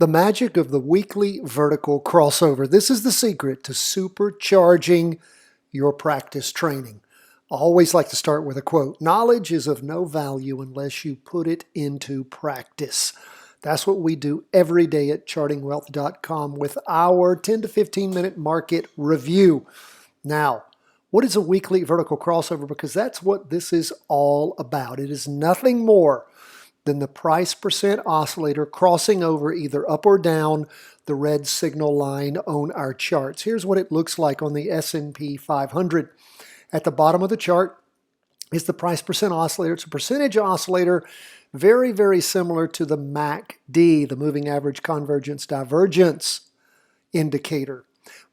The magic of the weekly vertical crossover. This is the secret to supercharging your practice training. I always like to start with a quote. Knowledge is of no value unless you put it into practice. That's what we do every day at chartingwealth.com with our 10 to 15 minute market review. Now, what is a weekly vertical crossover? Because that's what this is all about. It is nothing more than the price percent oscillator crossing over either up or down the red signal line on our charts. Here's what it looks like on the S&P 500. At the bottom of the chart is the price percent oscillator. It's a percentage oscillator, very, very similar to the MACD, the moving average convergence divergence indicator.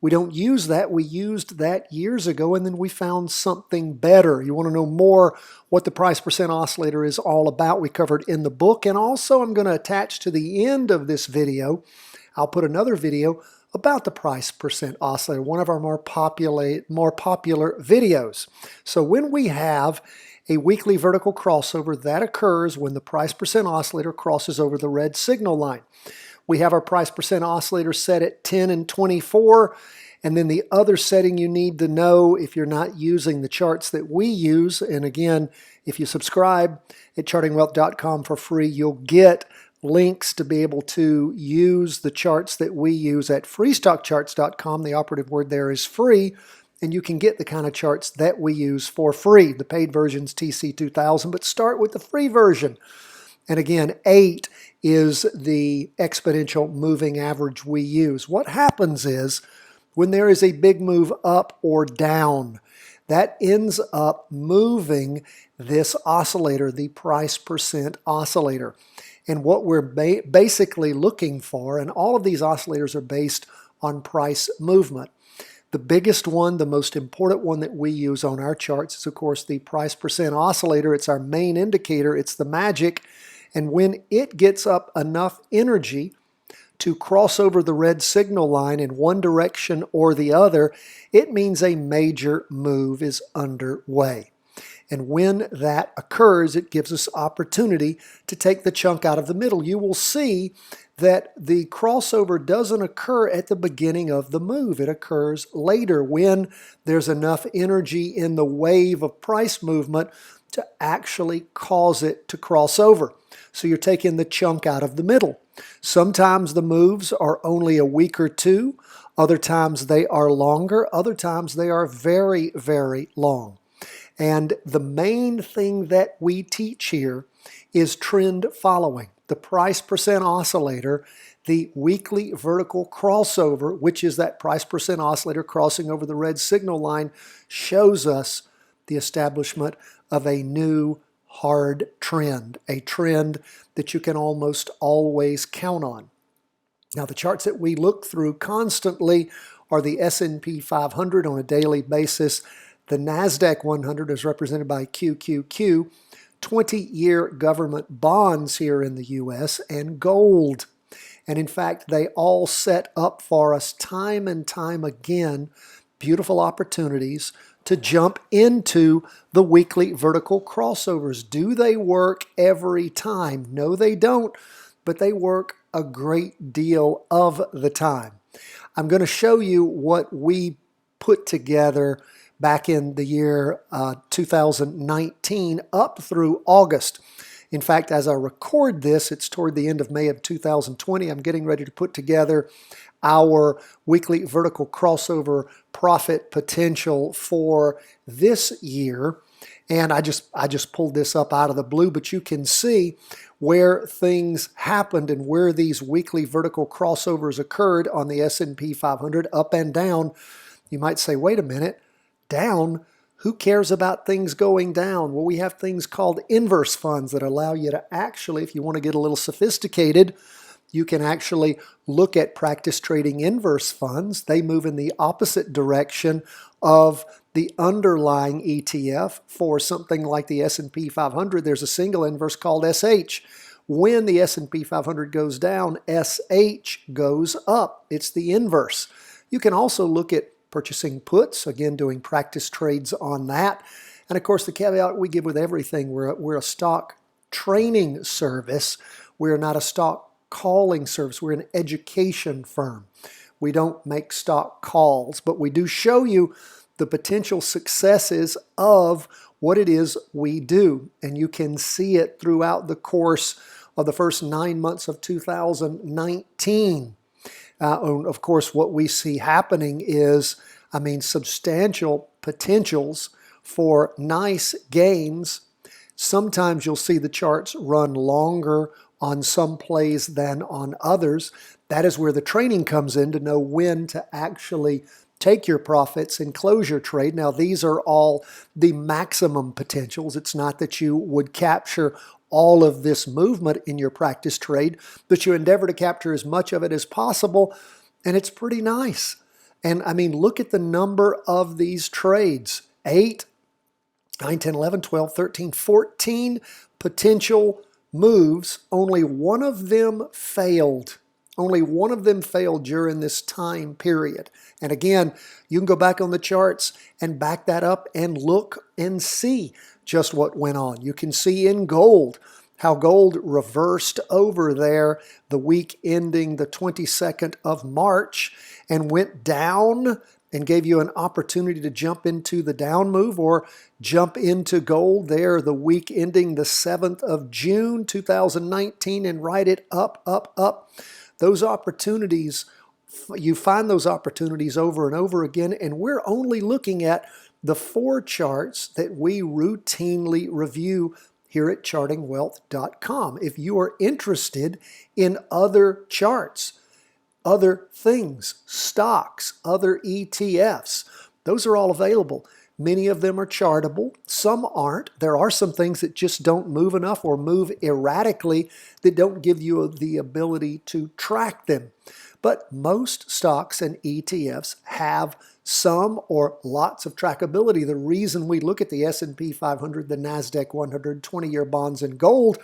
We don't use that. We used that years ago, and then we found something better. You want to know more what the price percent oscillator is all about? We covered in the book, and also I'm going to attach to the end of this video, I'll put another video about the price percent oscillator, one of our more popular videos. So when we have a weekly vertical crossover, that occurs when the price percent oscillator crosses over the red signal line. We have our price percent oscillator set at 10 and 24. And then the other setting you need to know if you're not using the charts that we use, and again, if you subscribe at chartingwealth.com for free, you'll get links to be able to use the charts that we use at freestockcharts.com. The operative word there is free, and you can get the kind of charts that we use for free. The paid version's TC2000, but start with the free version. And again, 8 is the exponential moving average we use. What happens is when there is a big move up or down, that ends up moving this oscillator, the price percent oscillator. And what we're basically looking for, and all of these oscillators are based on price movement. The biggest one, the most important one that we use on our charts is, of course, the price percent oscillator. It's our main indicator. It's the magic. And when it gets up enough energy to cross over the red signal line in one direction or the other, it means a major move is underway. And when that occurs, it gives us opportunity to take the chunk out of the middle. You will see that the crossover doesn't occur at the beginning of the move. It occurs later when there's enough energy in the wave of price movement to actually cause it to cross over. So you're taking the chunk out of the middle. Sometimes the moves are only a week or two. Other times they are longer. Other times they are very, very long. And the main thing that we teach here is trend following. The price percent oscillator, the weekly vertical crossover, which is that price percent oscillator crossing over the red signal line, shows us the establishment of a new hard trend, a trend that you can almost always count on. Now, the charts that we look through constantly are the S&P 500 on a daily basis. The NASDAQ 100 is represented by QQQ, 20-year government bonds here in the U.S., and gold. And in fact, they all set up for us time and time again beautiful opportunities to jump into the weekly vertical crossovers. Do they work every time? No, they don't, but they work a great deal of the time. I'm going to show you what we put together back in the year 2019 up through August. In fact, as I record this, it's toward the end of May of 2020. I'm getting ready to put together our weekly vertical crossover profit potential for this year. And I just pulled this up out of the blue, but you can see where things happened and where these weekly vertical crossovers occurred on the S&P 500 up and down. You might say, wait a minute, down? Who cares about things going down? Well, we have things called inverse funds that allow you to actually, if you want to get a little sophisticated, you can actually look at practice trading inverse funds. They move in the opposite direction of the underlying ETF. For something like the S&P 500, there's a single inverse called SH. When the S&P 500 goes down, SH goes up. It's the inverse. You can also look at purchasing puts, again, doing practice trades on that. And of course, the caveat we give with everything, we're a stock training service. We're not a stock calling service. We're an education firm. We don't make stock calls, but we do show you the potential successes of what it is we do. And you can see it throughout the course of the first 9 months of 2019. Of course, what we see happening is, substantial potentials for nice gains. Sometimes you'll see the charts run longer on some plays than on others. That is where the training comes in to know when to actually take your profits and close your trade. Now, these are all the maximum potentials. It's not that you would capture all of this movement in your practice trade, but you endeavor to capture as much of it as possible, and it's pretty nice. And look at the number of these trades. 8, 9, 10, 11, 12, 13, 14 potential moves. Only one of them failed. Only one of them failed during this time period. And again, you can go back on the charts and back that up and look and see just what went on. You can see in gold how gold reversed over there the week ending the 22nd of March and went down and gave you an opportunity to jump into the down move or jump into gold there the week ending the 7th of June 2019 and ride it up, up, up. Those opportunities, you find those opportunities over and over again, and we're only looking at the 4 charts that we routinely review here at chartingwealth.com. If you are interested in other charts, other things, stocks, other ETFs, those are all available. Many of them are chartable. Some aren't. There are some things that just don't move enough or move erratically that don't give you the ability to track them. But most stocks and ETFs have some or lots of trackability. The reason we look at the S&P 500, the NASDAQ 100, 20-year bonds, and gold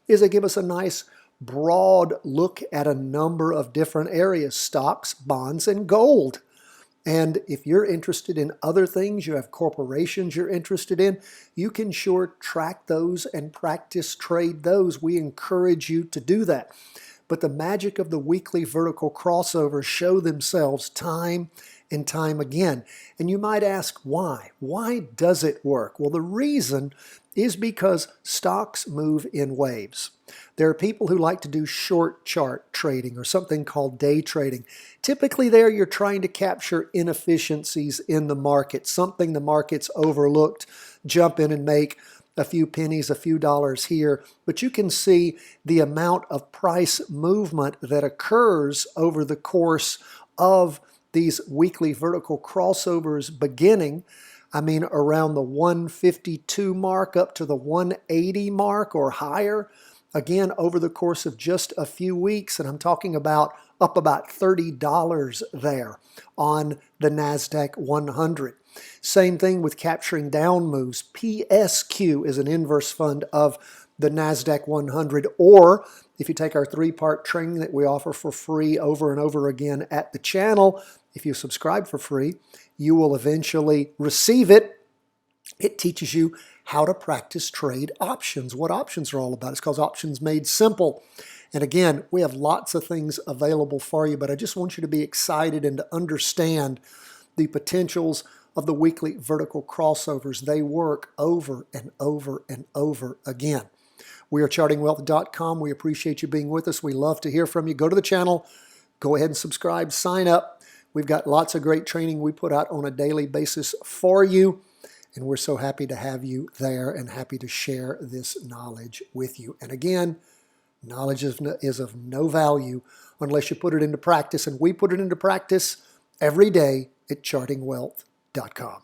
is they give us a nice broad look at a number of different areas, stocks, bonds, and gold. And if you're interested in other things, you have corporations you're interested in, you can sure track those and practice trade those. We encourage you to do that. But the magic of the weekly vertical crossovers show themselves time and time again. And you might ask, why? Why does it work? Well, the reason is because stocks move in waves. There are people who like to do short chart trading or something called day trading. Typically there you're trying to capture inefficiencies in the market, something the market's overlooked, jump in and make a few pennies, a few dollars here. But you can see the amount of price movement that occurs over the course of these weekly vertical crossovers beginning, around the 152 mark up to the 180 mark or higher. Again, over the course of just a few weeks, and I'm talking about up about $30 there on the NASDAQ 100. Same thing with capturing down moves. PSQ is an inverse fund of the NASDAQ 100, or if you take our 3-part training that we offer for free over and over again at the channel, if you subscribe for free, you will eventually receive it. It teaches you how to practice trade options, what options are all about. It's called Options Made Simple. And again, we have lots of things available for you, but I just want you to be excited and to understand the potentials of the weekly vertical crossovers. They work over and over and over again. We are chartingwealth.com. We appreciate you being with us. We love to hear from you. Go to the channel, go ahead and subscribe, sign up. We've got lots of great training we put out on a daily basis for you. And we're so happy to have you there and happy to share this knowledge with you. And again, knowledge is of no value unless you put it into practice. And we put it into practice every day at chartingwealth.com.